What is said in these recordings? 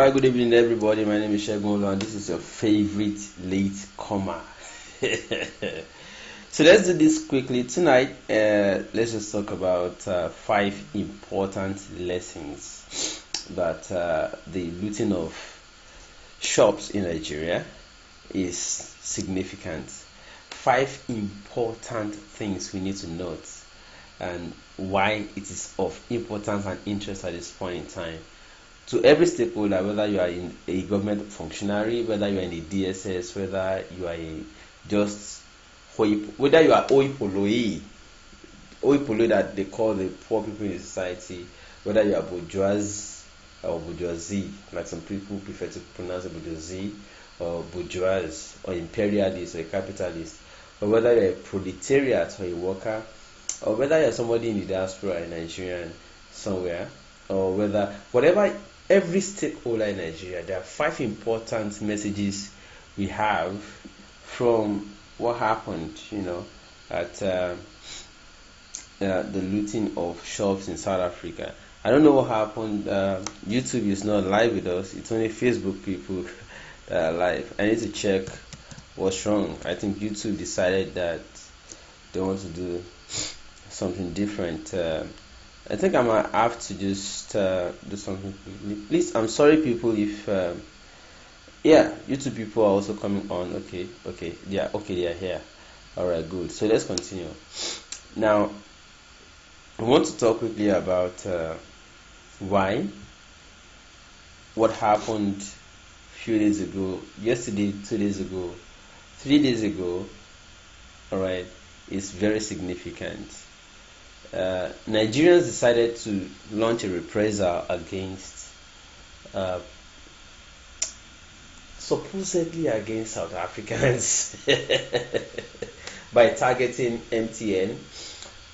Alright, good evening everybody. My name is Shegun and this is your favorite late comer. So let's do this quickly tonight. Let's just talk about 5 important lessons that the looting of shops in Nigeria is significant. 5 important things we need to note and why it is of importance and interest at this point in time to every stakeholder, whether you are in a government functionary, whether you are in the DSS, whether you are whether you are oipoloi that they call the poor people in society, whether you are bourgeois or bourgeoisie, like some people prefer to pronounce it bourgeoisie or bourgeois or imperialist or a capitalist, or whether you're a proletariat or a worker, or whether you're somebody in the diaspora in Nigeria somewhere, or whatever every stakeholder in Nigeria, there are 5 important messages we have from what happened, at the looting of shops in South Africa. I don't know what happened. YouTube is not live with us. It's only Facebook people that are live. I need to check what's wrong. I think YouTube decided that they want to do something different. I think I might have to just do something quickly. Please, I'm sorry people if YouTube people are also coming on. Okay, they are here. Alright, good. So let's continue. Now I want to talk quickly about what happened a few days ago, yesterday, 2 days ago, 3 days ago. Alright, it's very significant. Nigerians decided to launch a reprisal against supposedly against South Africans by targeting MTN,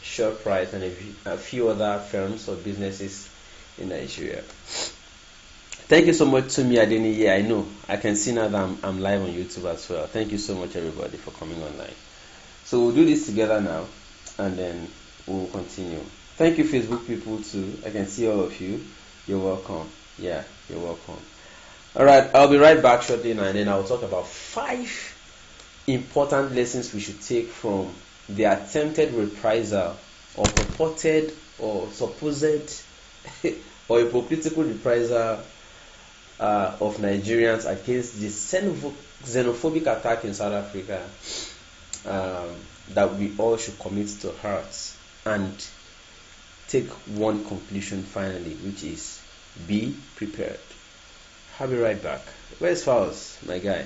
ShopRite, and a few other firms or businesses in Nigeria. Thank you so much to me, Adeni. Yeah, I know. I can see now that I'm live on YouTube as well. Thank you so much, everybody, for coming online. So we'll do this together now, and then we'll continue. Thank you, Facebook people, too. I can see all of you. You're welcome. Yeah, you're welcome. Alright, I'll be right back shortly now, and then I'll talk about 5 important lessons we should take from the attempted reprisal or purported or supposed or hypocritical reprisal of Nigerians against the xenophobic attack in South Africa that we all should commit to hearts and take one conclusion finally, which is be prepared. I'll be right back. Where's Faust, my guy?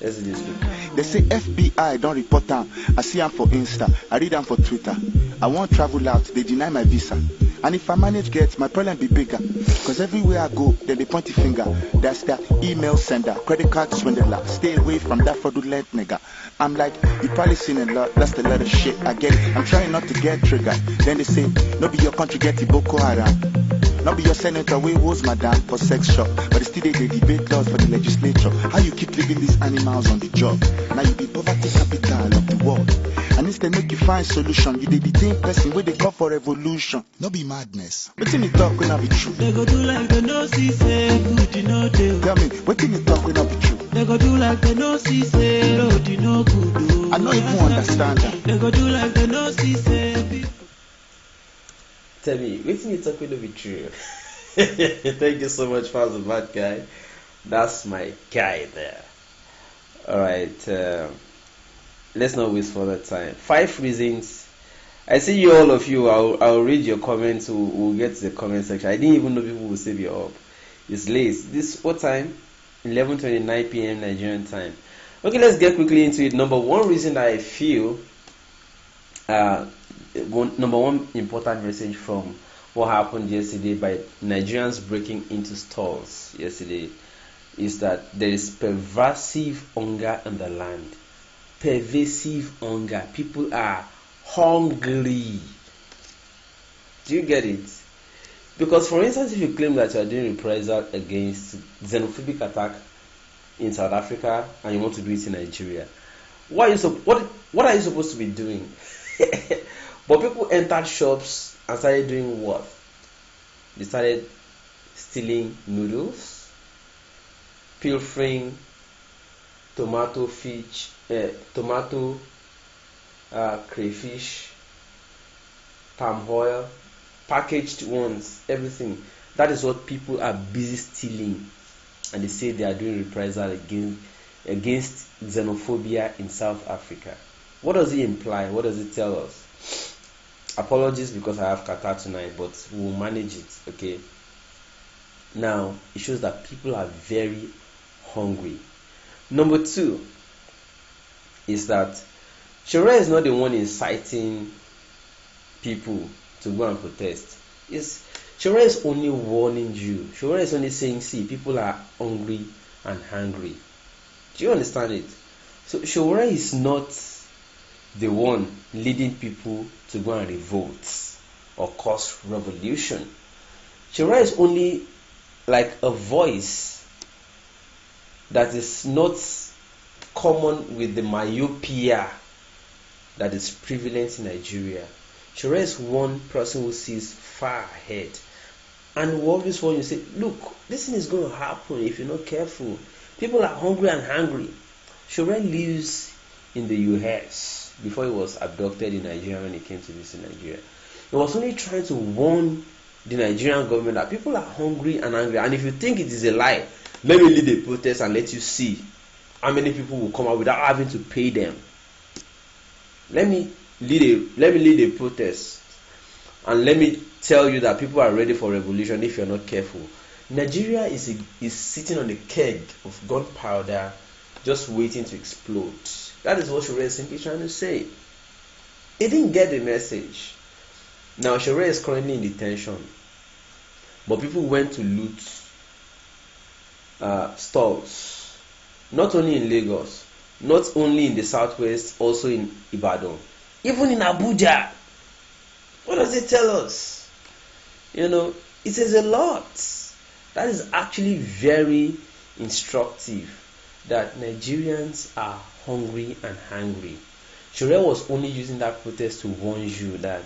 Let's do this quick. They say FBI don't report them. I see them for Insta. I read them for Twitter. I want travel out. They deny my visa. And if I manage get, my problem be bigger. Cause everywhere I go, then they point the finger. That's that email sender, credit card swindler. Stay away from that fraudulent nigga. I'm like, you probably seen a lot. That's the lot of shit I get. I'm trying not to get triggered. Then they say, no be your country get the Boko Haram. Not be your senator, we was madam for sex shop. But still they debate laws for the legislature. How you keep leaving these animals on the job? Now you be poverty capital of the world. And instead make you find solution. You the same person where they call for revolution. No be madness. What in the talk when I be true? They go do like the no see say good no do. Tell me, what in the talk when I be true? They go do like the no see say road no good do. I don't even understand that. They go do like the no see say. Tell me, waiting you talk will be true. Thank you so much for the bad guy. That's my guy there. Alright, let's not waste further time. 5 reasons. I see you, all of you. I'll read your comments. We'll get to the comment section. I didn't even know people would say you're up. It's late. This what time? 11:29 p.m. Nigerian time. Okay, let's get quickly into it. Number 1 reason that I feel number 1 important message from what happened yesterday by Nigerians breaking into stores yesterday is that there is pervasive hunger in the land. Pervasive hunger. People are hungry. Do you get it? Because, for instance, if you claim that you are doing reprisal against xenophobic attack in South Africa and you want to do it in Nigeria, what are you supposed to be doing? But people entered shops and started doing what? They started stealing noodles, pilfering, tomato fish, tomato, crayfish, palm oil, packaged ones, everything. That is what people are busy stealing, and they say they are doing reprisal against xenophobia in South Africa. What does it imply? What does it tell us? Apologies because I have kata tonight, but we'll manage it. Okay. Now it shows that people are very hungry. Number 2 is that Sharia is not the one inciting people to go and protest. Sharia is only warning you. Sharia is only saying, see, people are hungry and hungry. Do you understand it? So Sharia is not the one leading people to go and revolt or cause revolution. Sharia is only like a voice that is not common with the myopia that is prevalent in Nigeria. Sharia is one person who sees far ahead, and we always want you to say, look, this thing is going to happen if you're not careful. People are hungry and hungry. Sharia lives in the US before he was abducted in Nigeria. When he came to visit Nigeria, he was only trying to warn the Nigerian government that people are hungry and angry, and if you think it is a lie, let me lead a protest and let you see how many people will come out without having to pay them. Let me lead a protest, and let me tell you that people are ready for revolution if you're not careful. Nigeria is sitting on a keg of gunpowder just waiting to explode. That is what Sharia is simply trying to say. He didn't get the message. Now Sharia is currently in detention, but people went to loot stalls, not only in Lagos, not only in the southwest, also in Ibadan, even in Abuja. What does it tell us? It says a lot. That is actually very instructive, that Nigerians are hungry and hungry. Sharia was only using that protest to warn you that,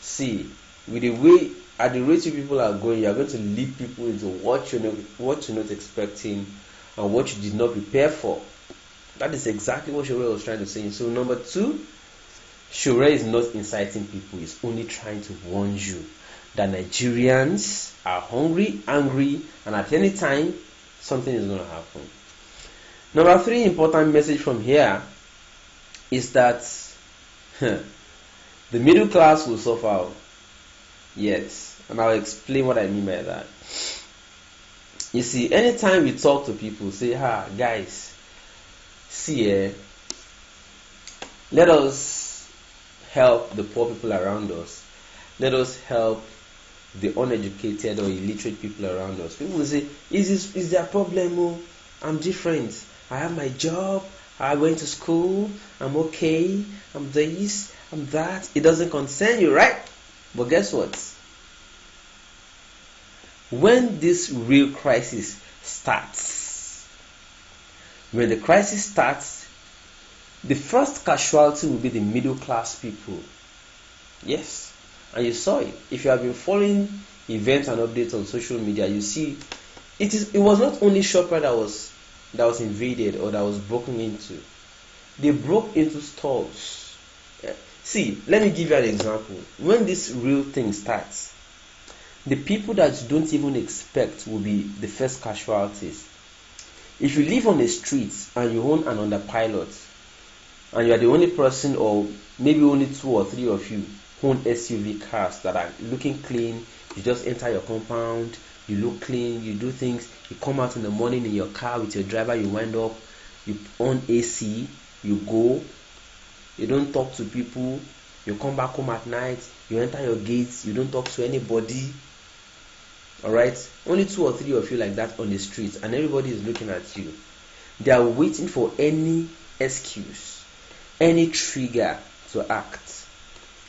see, at the rate you people are going, you are going to lead people into what you're not expecting and what you did not prepare for. That is exactly what Sharia was trying to say. So number 2, Sharia is not inciting people. It's only trying to warn you that Nigerians are hungry, angry, and at any time something is going to happen. Number 3 important message from here is that the middle class will suffer. Yes, and I'll explain what I mean by that. You see, anytime we talk to people, say, guys, see, let us help the poor people around us. Let us help the uneducated or illiterate people around us. People will say, is there a problem? Oh, I'm different. I have my job. I went to school. I'm okay. I'm this. I'm that. It doesn't concern you, right? But guess what? When this real crisis starts, when the crisis starts, the first casualty will be the middle class people. Yes, and you saw it. If you have been following events and updates on social media, you see it was not only Shoprite that was invaded or that was broken into. They broke into stores. See, let me give you an example. When this real thing starts, the people that you don't even expect will be the first casualties. If you live on the streets and you own an underpilot, and you are the only person, or maybe only 2 or 3 of you who own SUV cars that are looking clean, you just enter your compound, you look clean, you do things, you come out in the morning in your car with your driver, you wind up, you on AC, you go, you don't talk to people, you come back home at night, you enter your gates, you don't talk to anybody. Alright, only 2 or 3 of you like that on the streets, and everybody is looking at you. They are waiting for any excuse, any trigger to act.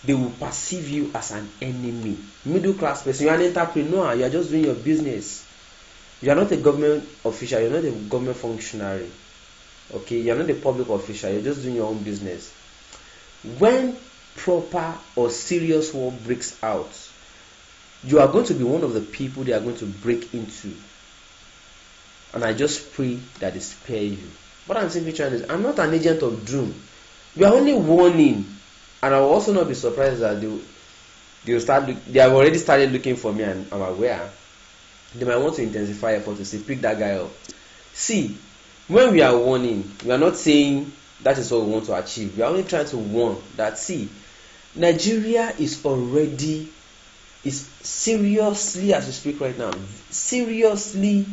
They will perceive you as an enemy. Middle class person, you are an entrepreneur, you are just doing your business. You are not a government official, you are not a government functionary. Okay, you are not a public official, you are just doing your own business. When proper or serious war breaks out, you are going to be one of the people they are going to break into. and I just pray that they spare you. What I'm simply trying to say, I'm not an agent of doom. We are only warning, and I will also not be surprised that they have already started looking for me, and I'm aware they might want to intensify effort to say pick that guy up. See, when we are warning, we are not saying that is what we want to achieve. We are only trying to warn that, see, Nigeria is seriously, as we speak right now, seriously,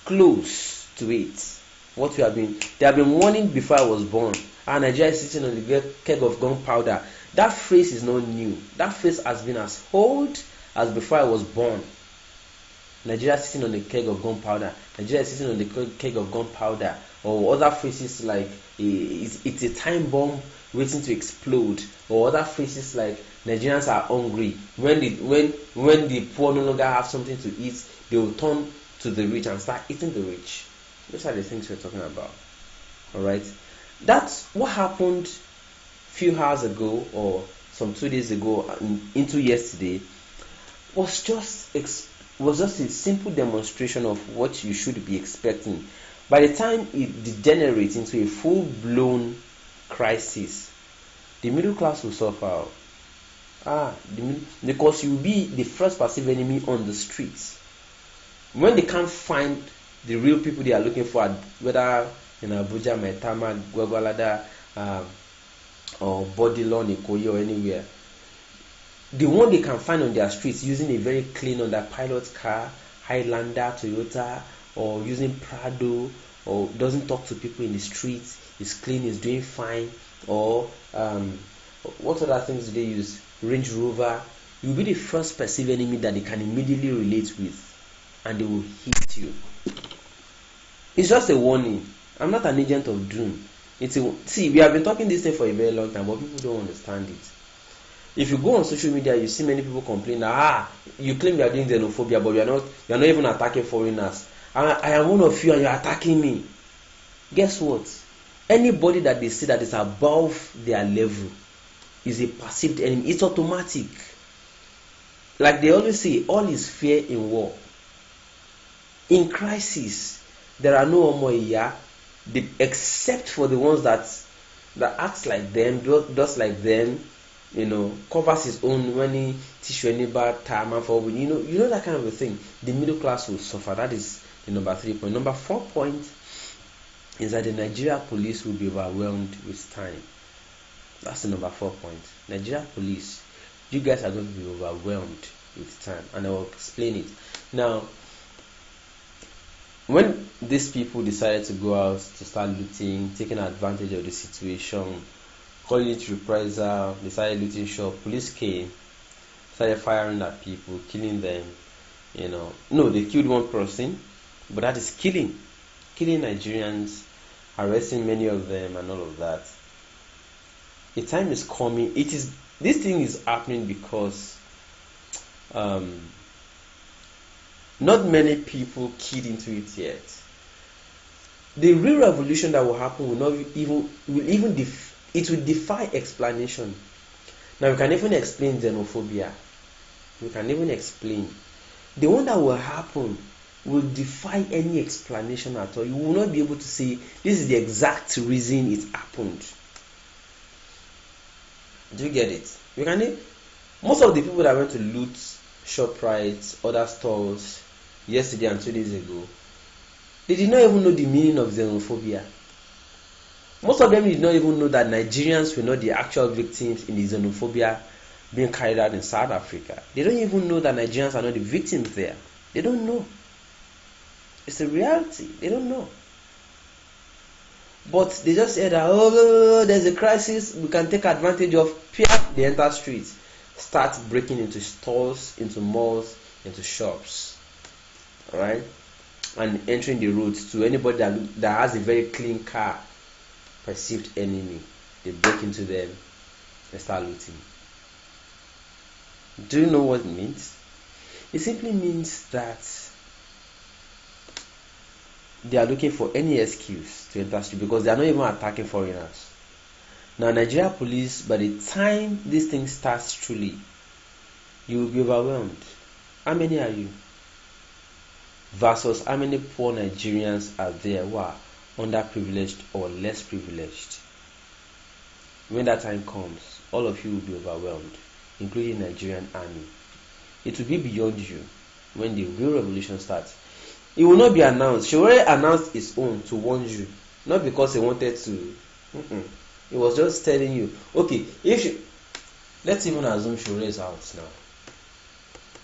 close to it. They have been warning before I was born. And Nigeria is sitting on the keg of gunpowder. That phrase is not new. That phrase has been as old as before I was born. Nigeria is sitting on the keg of gunpowder. Nigeria is sitting on the keg of gunpowder. Or other phrases like it's a time bomb waiting to explode. Or other phrases like Nigerians are hungry. When the poor no longer have something to eat, they will turn to the rich and start eating the rich. Those are the things we're talking about. Alright? That's what happened a few hours ago or some 2 days ago into yesterday was just a simple demonstration of what you should be expecting. By the time it degenerates into a full-blown crisis, the middle class will suffer. Because you will be the first perceived enemy on the streets. When they can't find the real people they are looking for, whether in Abuja, Maitama, Gwagwalada, or Bodilon, Ikoyi, or anywhere, the one they can find on their streets using a very clean underpilot car, Highlander, Toyota, or using Prado, or doesn't talk to people in the streets, is clean, is doing fine, or what other things do they use? Range Rover. You will be the first perceived enemy that they can immediately relate with, and they will hit you. It's just a warning. I'm not an agent of doom. See, we have been talking this thing for a very long time, but people don't understand it. If you go on social media, you see many people complain that you claim you are doing xenophobia, but you are not even attacking foreigners. I am one of you, and you are attacking me. Guess what? Anybody that they see that is above their level is a perceived enemy. It's automatic. Like they always say, all is fair in war. In crisis, there are no Omoiya, except for the ones that acts like them, does like them, covers his own when he tissue any bad time and for that kind of a thing. The middle class will suffer. That is the number 3 point. Number 4 point is that the Nigeria police will be overwhelmed with time. That's the number 4 point. Nigeria police, you guys are going to be overwhelmed with time, and I will explain it. Now, when these people decided to go out to start looting, taking advantage of the situation, calling it reprisal, decided looting shop, police came, started firing at people, killing them. No, they killed one person, but that is killing Nigerians, arresting many of them, and all of that. A time is coming. This thing is happening because not many people keyed into it yet. The real revolution that will happen it will defy explanation. Now we can even explain xenophobia. We can even explain. The one that will happen will defy any explanation at all. You will not be able to say this is the exact reason it happened. Do you get it? Most of the people that went to loot ShopRite, other stores yesterday and 2 days ago, they did not even know the meaning of xenophobia. Most of them did not even know that Nigerians were not the actual victims in the xenophobia being carried out in South Africa. They don't even know that Nigerians are not the victims there. They don't know. It's a reality. They don't know. But they just said that, there's a crisis, we can take advantage of. They enter streets, start breaking into stores, into malls, into shops. Alright? And entering the roads to anybody that has a very clean car, perceived enemy. They break into them and start looting. Do you know what it means? It simply means that they are looking for any excuse to enter street because they are not even attacking foreigners. Now, Nigeria police, by the time this thing starts truly, you will be overwhelmed. How many are you? versus how many poor Nigerians are there who are underprivileged or less privileged. When that time comes, all of you will be overwhelmed, including Nigerian army. It will be beyond you when the real revolution starts. It will not be announced. She already announced its own to warn you, not because he wanted to. It was just telling you, okay, let's even assume Shore is out now.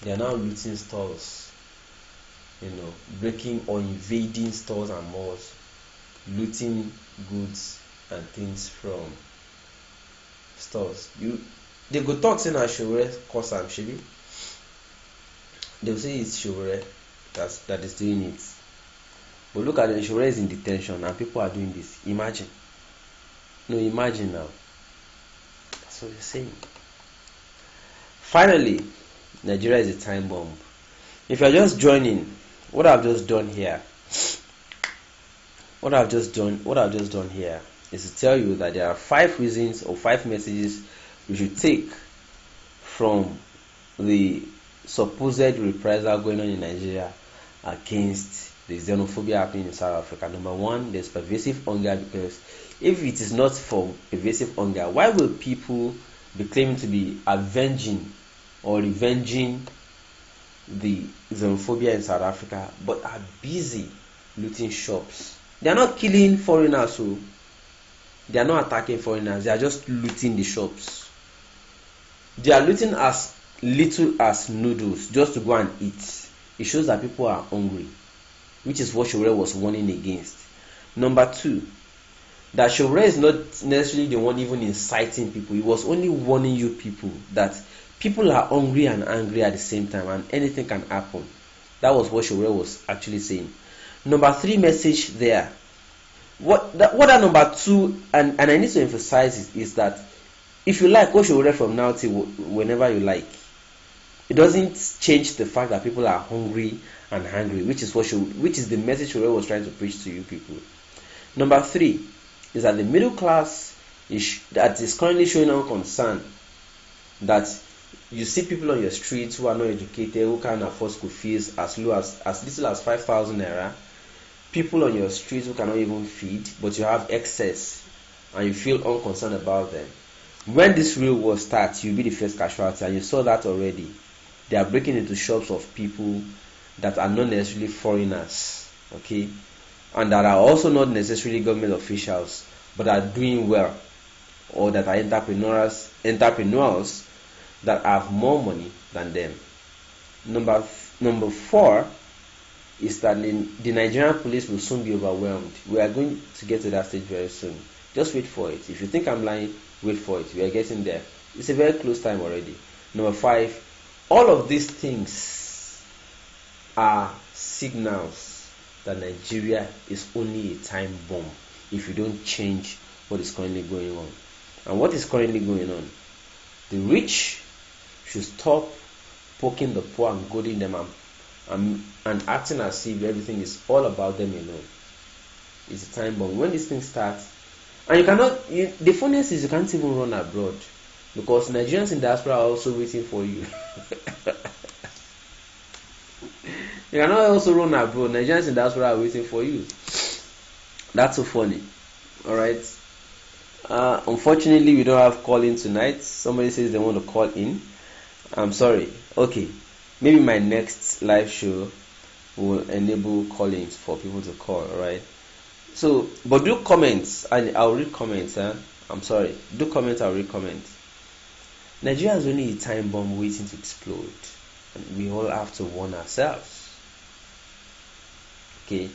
They are now looting stores, breaking or invading stores and malls, looting goods and things from stores. They go talk saying that Shore cause am shebi. They will say it's Shore that is doing it. But look at it, Shore is in detention and people are doing this. Imagine now. That's what you're saying. Finally, Nigeria is a time bomb. If you're just joining, what I've just done here is to tell you that there are 5 reasons or 5 messages you should take from the supposed reprisal going on in Nigeria against the xenophobia happening in South Africa. Number 1, there's pervasive hunger, because if it is not for pervasive hunger, why will people be claiming to be avenging or revenging the xenophobia in South Africa but are busy looting shops? They are not killing foreigners, so they are not attacking foreigners, they are just looting the shops. They are looting as little as noodles just to go and eat. It shows that people are hungry, which is what Shore was warning against. Number 2, that Shore is not necessarily the one even inciting people. He was only warning you people that people are hungry and angry at the same time and anything can happen. That was what Shore was actually saying. Number 3 message there. What that number 2, and I need to emphasize is that if you like, go Shore from now till whenever you like. It doesn't change the fact that people are hungry and hungry, which is the message Shore was trying to preach to you people. Number 3 is that the middle class that is currently showing no concern, that you see people on your streets who are not educated, who can't afford school fees as little as 5,000 naira. People on your streets who cannot even feed, but you have excess and you feel unconcerned about them. When this real war starts, you'll be the first casualty, and you saw that already. They are breaking into shops of people that are not necessarily foreigners, okay, and that are also not necessarily government officials, but are doing well, or that are entrepreneurs that have more money than them. Number 4 is that the Nigerian police will soon be overwhelmed. We are going to get to that stage very soon. Just wait for it. If you think I'm lying, wait for it. We are getting there. It's a very close time already. Number 5, all of these things are signals that Nigeria is only a time bomb if you don't change what is currently going on. And what is currently going on? The rich should stop poking the poor and goading them and acting as if everything is all about them alone. It's a time bomb. When this thing starts, and the funniest is you can't even run abroad, because Nigerians in diaspora are also waiting for you. You cannot also run abroad. Nigerians in diaspora are waiting for you. That's so funny. Alright. Unfortunately, we don't have call-in tonight. Somebody says they want to call in. I'm sorry. Okay. Maybe my next live show will enable call-ins for people to call, alright? So, but do comments, and I'll read comments, I'm sorry. Do comments, I'll read comments. Nigeria is only a time bomb waiting to explode, and we all have to warn ourselves. Okay?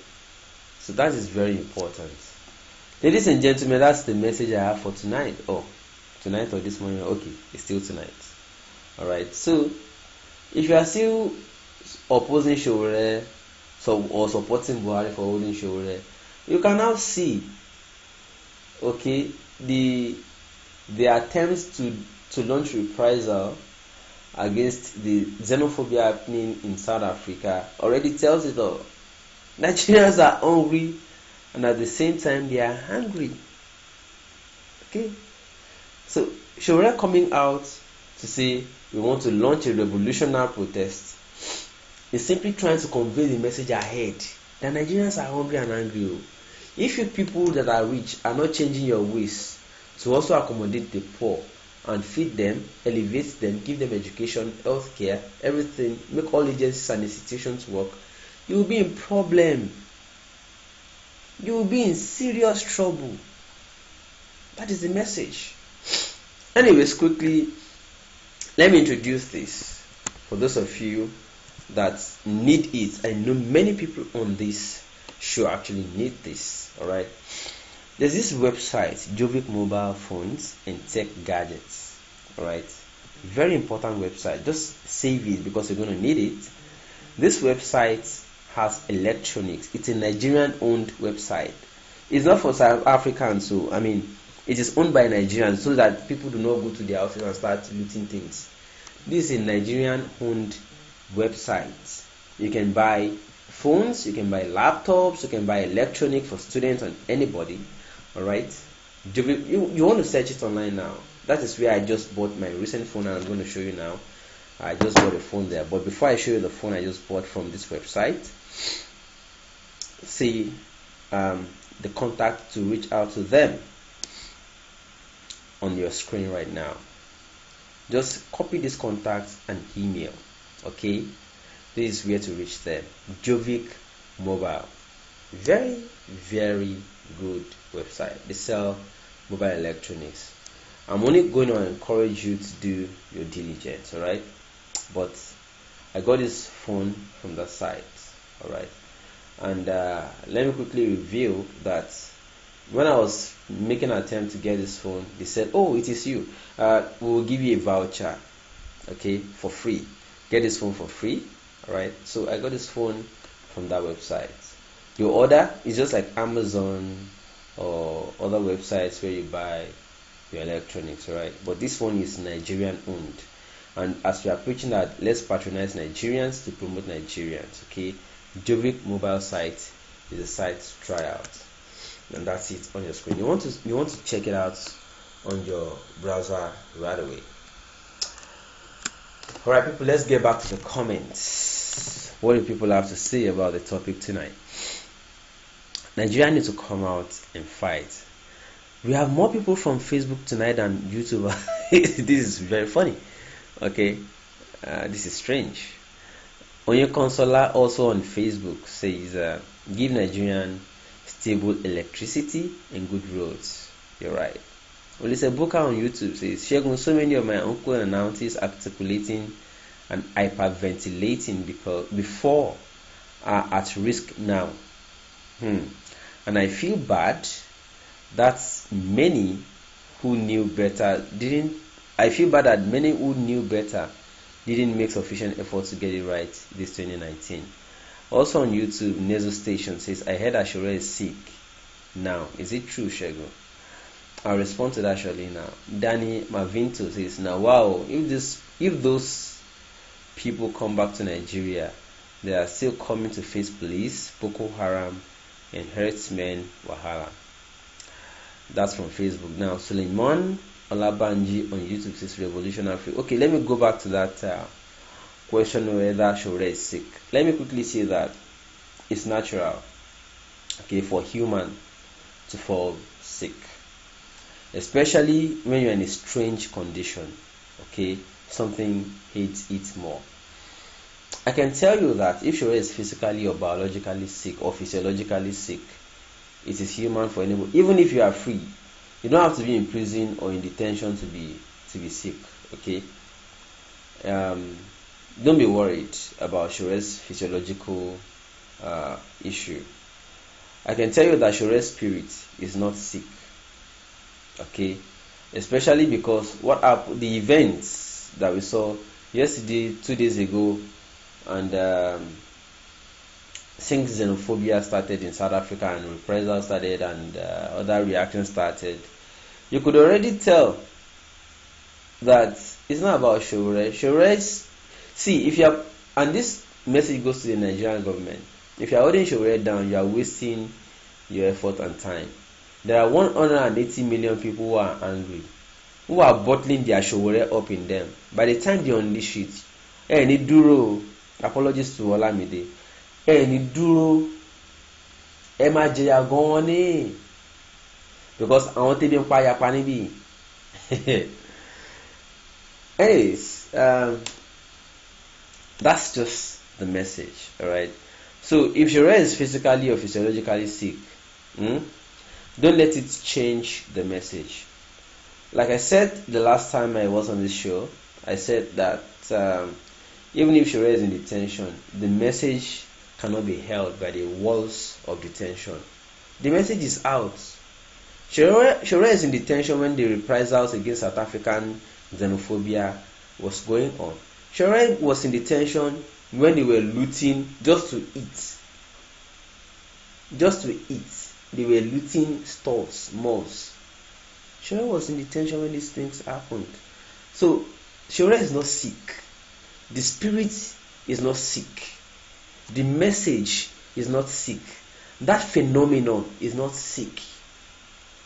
So that is very important. Ladies and gentlemen, that's the message I have for tonight. Oh, tonight or this morning? Okay, it's still tonight. Alright, so if you are still opposing Shore or supporting Buhari for holding Shore, you can now see, okay, the attempts to launch reprisal against the xenophobia happening in South Africa already tells it all. Nigerians are hungry, and at the same time they are hungry. Okay, so Shore coming out to say we want to launch a revolutionary protest is simply trying to convey the message ahead that Nigerians are hungry and angry. If you people that are rich are not changing your ways to also accommodate the poor and feed them, elevate them, give them education, healthcare, everything, make all agencies and institutions work, you will be in problem. You will be in serious trouble. That is the message. Anyways, quickly, let me introduce this for those of you that need it. I know many people on this show actually need this. Alright, there's this website, Jovic Mobile Phones and Tech Gadgets. Alright, very important website. Just save it because you're going to need it. This website has electronics. It's a Nigerian owned website. It's not for South Africans, so I mean it is owned by Nigerians so that people do not go to their houses and start looting things. This is a Nigerian owned website. You can buy phones, you can buy laptops, you can buy electronics for students and anybody. Alright, you want to search it online now. That is where I just bought my recent phone, and I'm going to show you now. I just bought a phone there, but before I show you the phone I just bought from this website, see the contact to reach out to them on your screen right now. Just copy this contact and email. Okay, this is where to reach them. Jovic Mobile, very good website. They sell mobile electronics. I'm only going to encourage you to do your diligence, alright? But I got this phone from that site, alright? And let me quickly reveal that when I was making an attempt to get this phone, they said, oh, it is you. We will give you a voucher, okay, for free. Get this phone for free, alright? So I got this phone from that website. Your order is just like Amazon or other websites where you buy your electronics, right? But this one is Nigerian owned, and as we are preaching that let's patronize Nigerians to promote Nigerians, okay, Jovic mobile site is a site to try out, and that's it on your screen. You want to check it out on your browser right away. Alright people, let's get back to the comments. What do people have to say about the topic tonight? Nigeria needs to come out and fight. We have more people from Facebook tonight than YouTube. This is very funny. Okay, this is strange. Onye Consola also on Facebook says, give Nigerian stable electricity and good roads. You're right. Olise Buka on YouTube says, Shegun, so many of my uncle and aunties articulating and hyperventilating because before are at risk now. And I feel bad that many who knew better didn't. I feel bad that many who knew better didn't make sufficient effort to get it right this 2019. Also on YouTube, Nezo Station says, I heard Ashore is sick now. Is it true, Shego? I'll respond to that shortly now. Danny Mavinto says, now wow, if those people come back to Nigeria, they are still coming to face police, Boko Haram, and herdsmen wahala. That's from Facebook. Now Suleiman Olabanji on YouTube says revolutionary. Okay, let me go back to that question whether Shore is sick. Let me quickly say that it's natural, okay, for human to fall sick, especially when you're in a strange condition. Okay, something hits it more. I can tell you that if Shore is physically or biologically sick or physiologically sick, it is human for anybody. Even if you are free, you don't have to be in prison or in detention to be sick. Okay, don't be worried about Shore's physiological issue. I can tell you that Shore's spirit is not sick. Okay, especially because what happened, the events that we saw yesterday, 2 days ago, and since xenophobia started in South Africa and reprisal started and other reactions started, you could already tell that it's not about Shore. Shore's, see, if you are, and this message goes to the Nigerian government, if you are holding Shore down, you are wasting your effort and time. There are 180 million people who are angry, who are bottling their Shore up in them. By the time they unleash it, any duro, Apologies to Olamide. Ẹni dúró ẹ máa jẹyà gan-an ní because àwọn tẹ́bi ń pa yapa níbí. Anyways, that's just the message, alright? So if Shura is physically or physiologically sick, don't let it change the message. Like I said the last time I was on this show, I said that even if Shura is in detention, the message cannot be held by the walls of detention. The message is out. Shura is in detention when the reprisals against South African xenophobia was going on. Shura was in detention when they were looting just to eat. Just to eat. They were looting stores, malls. Shura was in detention when these things happened. So Shura is not sick. The spirit is not sick. The message is not sick. That phenomenon is not sick.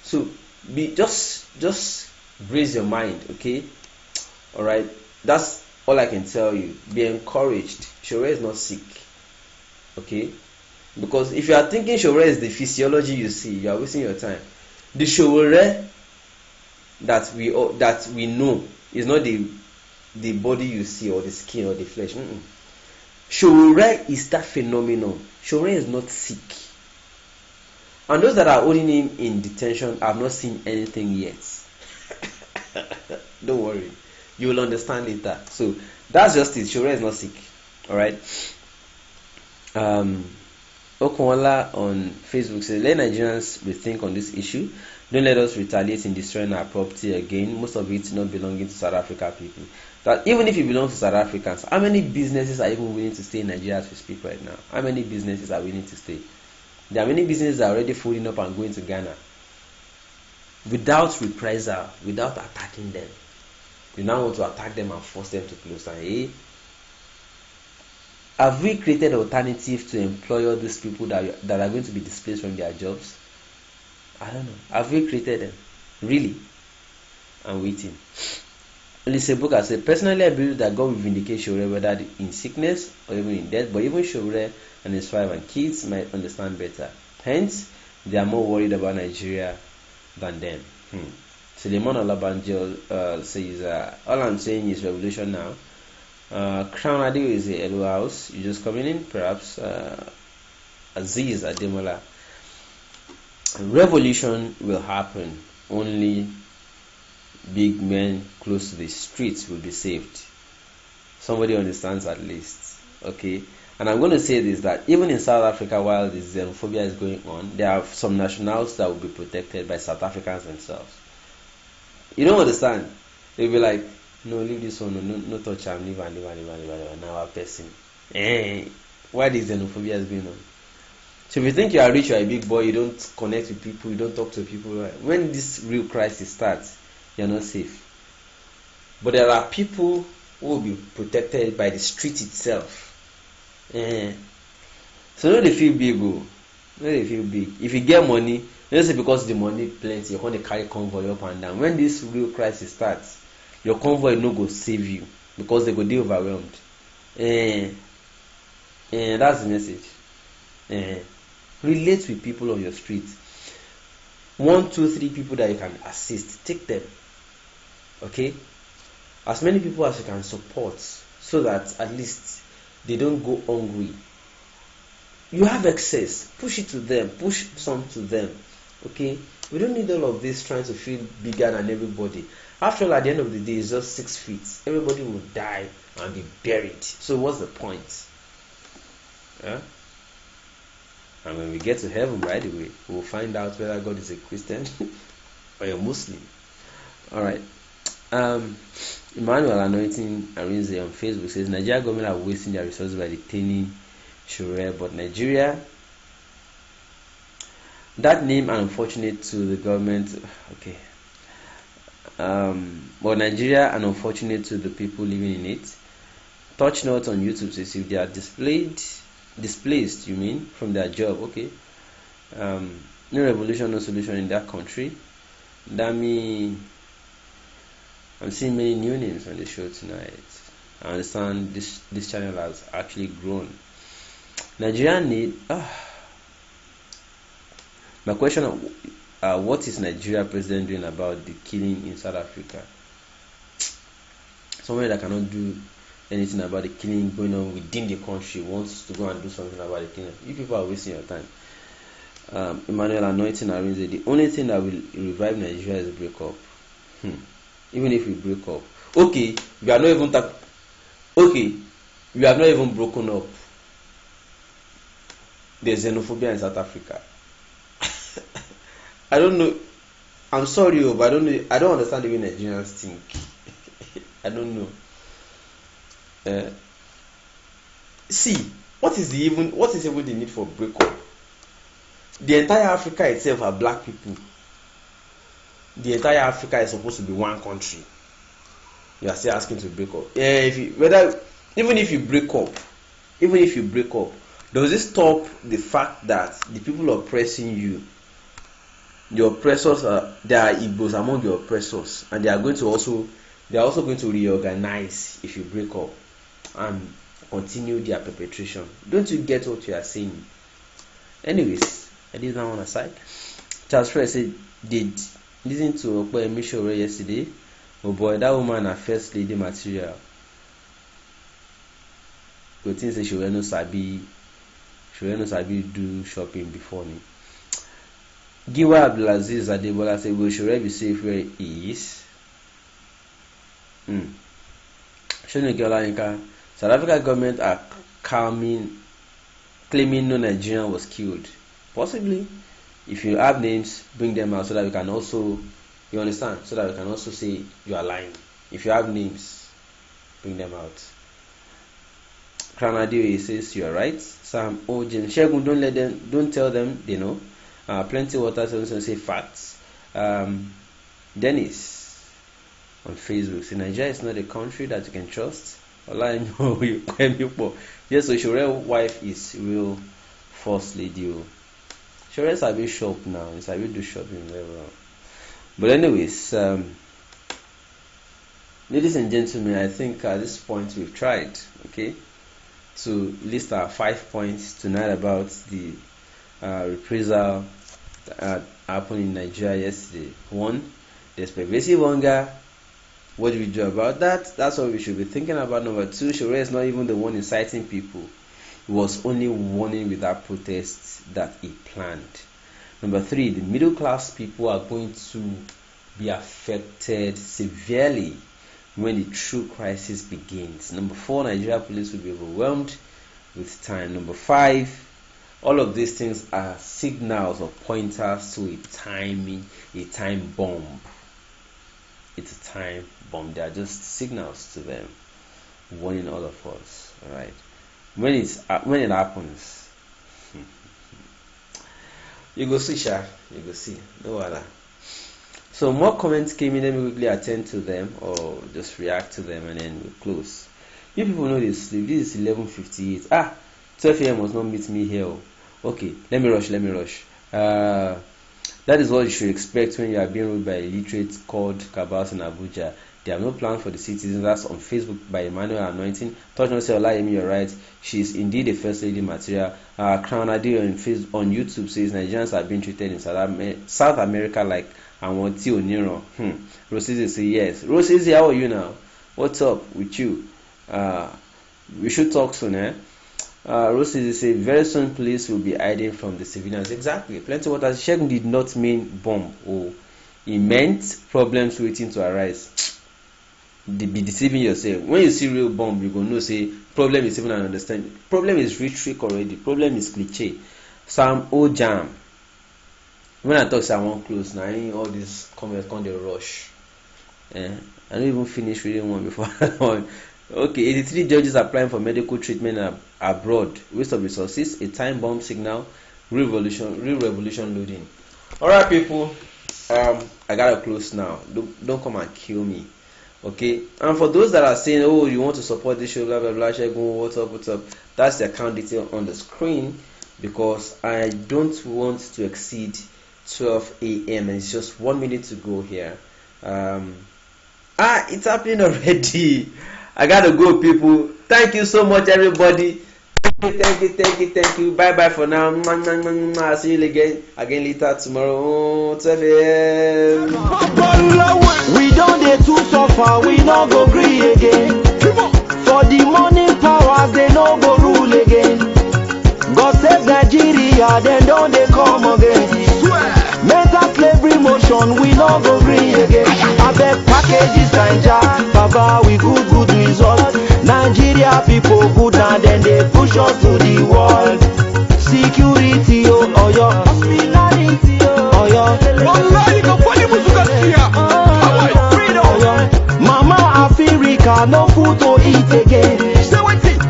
So just raise your mind, okay? Alright? That's all I can tell you. Be encouraged. Shura is not sick. Okay? Because if you are thinking Shura is the physiology you see, you are wasting your time. The Shura that we know is not the body you see or the skin or the flesh. Shura is that phenomenon. Shura is not sick. And those that are holding him in detention have not seen anything yet. Don't worry. You will understand later. So that's just it. Shura is not sick. Alright. Okunwala on Facebook says, let Nigerians rethink on this issue. Don't let us retaliate in destroying our property again. Most of it not belonging to South Africa people. That even if it belongs to South Africans, how many businesses are even willing to stay in Nigeria as we speak right now? How many businesses are willing to stay? There are many businesses that are already folding up and going to Ghana without reprisal, without attacking them. You now want to attack them and force them to close down. Have we created an alternative to employ all these people that are going to be displaced from their jobs? I don't know. Have we created them? Really? I'm waiting. Lisa Booker said, personally I believe that God will vindicate Shura whether in sickness or even in death, but even Shura and his wife and kids might understand better. Hence, they are more worried about Nigeria than them. Suleiman Olabanjo says, all I'm saying is revolution now. Crown Adi is a hello house. You just coming in, perhaps Aziz Ademola. Revolution will happen. Only big men close to the streets will be saved. Somebody understands at least. Okay. And I'm going to say this, that even in South Africa, while the xenophobia is going on, there are some nationals that will be protected by South Africans themselves. You don't understand? They'll be like, no, leave this one, no touch him, leave now our person. Why the xenophobia is going on? So if you think you are rich, you are a big boy, you don't connect with people, you don't talk to people, when this real crisis starts, you're not safe. But there are people who will be protected by the street itself. So no they feel big, no they feel big. If you get money, don't say because the money plenty, you're going to carry convoy up and down. When this real crisis starts, your convoy no go save you because they go be overwhelmed. That's the message. Relate with people on your street. 1, 2, 3 people that you can assist, take them. Okay? As many people as you can support, so that at least they don't go hungry. You have excess, push it to them, push some to them. Okay? We don't need all of this trying to feel bigger than everybody. After all, at the end of the day, it's just 6 feet. Everybody will die and be buried. So what's the point? And when we get to heaven, right away, we'll find out whether God is a Christian or a Muslim. Alright. Emmanuel Anointing Arinze on Facebook says, Nigeria government are wasting their resources by detaining Shura, but Nigeria, that name unfortunate to the government. Okay. But Nigeria and unfortunate to the people living in it. Touch note on YouTube says, if they are displaced, you mean, from their job, okay. No revolution, no solution in that country. That means I'm seeing many new names on the show tonight. I understand this channel has actually grown. Nigeria need. My question: what is Nigeria president doing about the killing in South Africa? Someone that cannot do anything about the killing going on within the country wants to go and do something about the killing. You people are wasting your time. Emmanuel Anointing Arinze, the only thing that will revive Nigeria is break up. Even if we break up, okay, we are not even we have not even broken up. There's xenophobia in South Africa. I don't know. I'm sorry, but I don't know. I don't understand the way Nigerians think. I don't know. See, what is even the need for breakup? The entire Africa itself are black people. The entire Africa is supposed to be one country. You are still asking to break up. Even if you break up, does it stop the fact that the people oppressing you, the oppressors there are Igbos among the oppressors, and they are also going to reorganize if you break up and continue their perpetration? Don't you get what you are saying? Anyways, I leave that one aside. Charles Frere said, did listen to Okpo Emishore yesterday? Oh boy, that woman a first lady material. But things say she will not sabi do shopping before me. Giwa Abdulaziz Adebola said, we should be safe where he is. South Africa government are claiming no Nigerian was killed. Possibly, if you have names, bring them out so that we can also, you understand, so that we can also say you are lying. If you have names, bring them out. Kranadio says you are right. Sam Ojen Shegun, don't tell them they know. Plenty water say facts. Dennis on Facebook say Nigeria is not a country that you can trust. Yes, so Shore's wife is real first lady. Shore's a bit shop now. It's a bit do shopping very well. But anyways, ladies and gentlemen, I think at this point we've tried, okay, to list our 5 points tonight about the reprisal that happened in Nigeria yesterday. 1, there's pervasive hunger. What do we do about that? That's what we should be thinking about. Number 2, Shure is not even the one inciting people. He was only warning with that protest that he planned. Number 3, the middle class people are going to be affected severely when the true crisis begins. Number 4, Nigeria police will be overwhelmed with time. Number 5, all of these things are signals or pointers to a time bomb. It's a time bomb. They are just signals to them, warning all of us. All right. When it happens, you go see, Sha. You go see. No other. So more comments came in. Let me quickly attend to them or just react to them, and then we'll close. You people know they sleep. This is 11:58. 12 a.m. must not meet me here. Okay, let me rush. That is what you should expect when you are being ruled by illiterate called cabals in Abuja. They have no plan for the citizens. That's on Facebook by Emmanuel Anointing. Touch not say Olayemi, you're right. She is indeed a first lady material. Crown Adi on YouTube says Nigerians are being treated in South America like Awanti Oniro. Rosizi say yes. Rosizi, how are you now? What's up with you? We should talk soon, eh? Rosizi say very soon police will be hiding from the civilians. Exactly. Plenty of water. Shegun did not mean bomb. He meant problems waiting to arise. Be deceiving yourself. When you see real bomb, you go know say problem is even an understanding. Problem is rhetoric already. Problem is cliche. Sam Ojam. When I talk, say I want close now. All these comments come the rush. I don't even finish reading one before. Okay, 83 judges applying for medical treatment abroad. Waste of resources. A time bomb signal. Real revolution loading. All right, people. I gotta close now. Don't come and kill me. Okay, and for those that are saying, oh, you want to support this show, blah blah blah, what's up, that's the account detail on the screen, because I don't want to exceed 12 a.m. and it's just 1 minute to go here. It's happening already. I gotta go, people. Thank you so much, everybody. Thank you. Bye bye for now. I'll see you again later tomorrow. 12 a.m. We don't dey too suffer, we no go gree again. For the money powers, they no go rule again. God save Nigeria, then don't they come again. Mental slavery motion, we no go gree again. I beg packages Naija, Baba we good result. Nigeria people good and then they push us to the world. Security Oyo, hospitality Oyo. Mama Africa no food to eat again.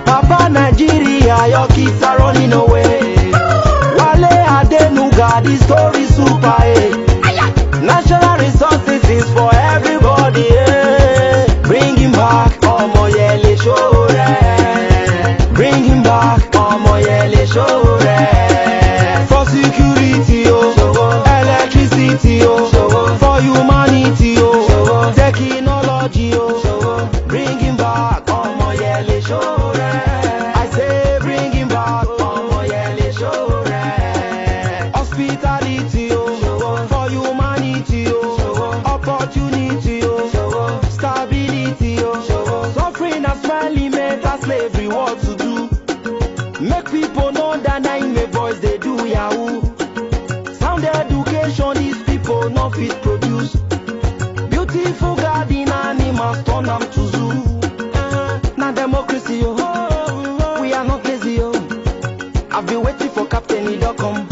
Papa Nigeria, your kids are running away. Wale Adenuga, the story super. Natural resources is for everybody. Bring him back, Omoyele Shore. Bring him back, Omoyele Shore. For security, electricity, for humanity, technology, bring him back, Omoyele Shore. I say bring him back, Omoyele Shore. Hospitality, for humanity, opportunity, stability, suffering and smiling mental slavery, what to do? Make people know that I'm a voice, they do yahoo. Sound education, these people no fit produce. Beautiful garden animals turn them to zoo. Now democracy, we are not lazy. I've been waiting for Captain Idocom.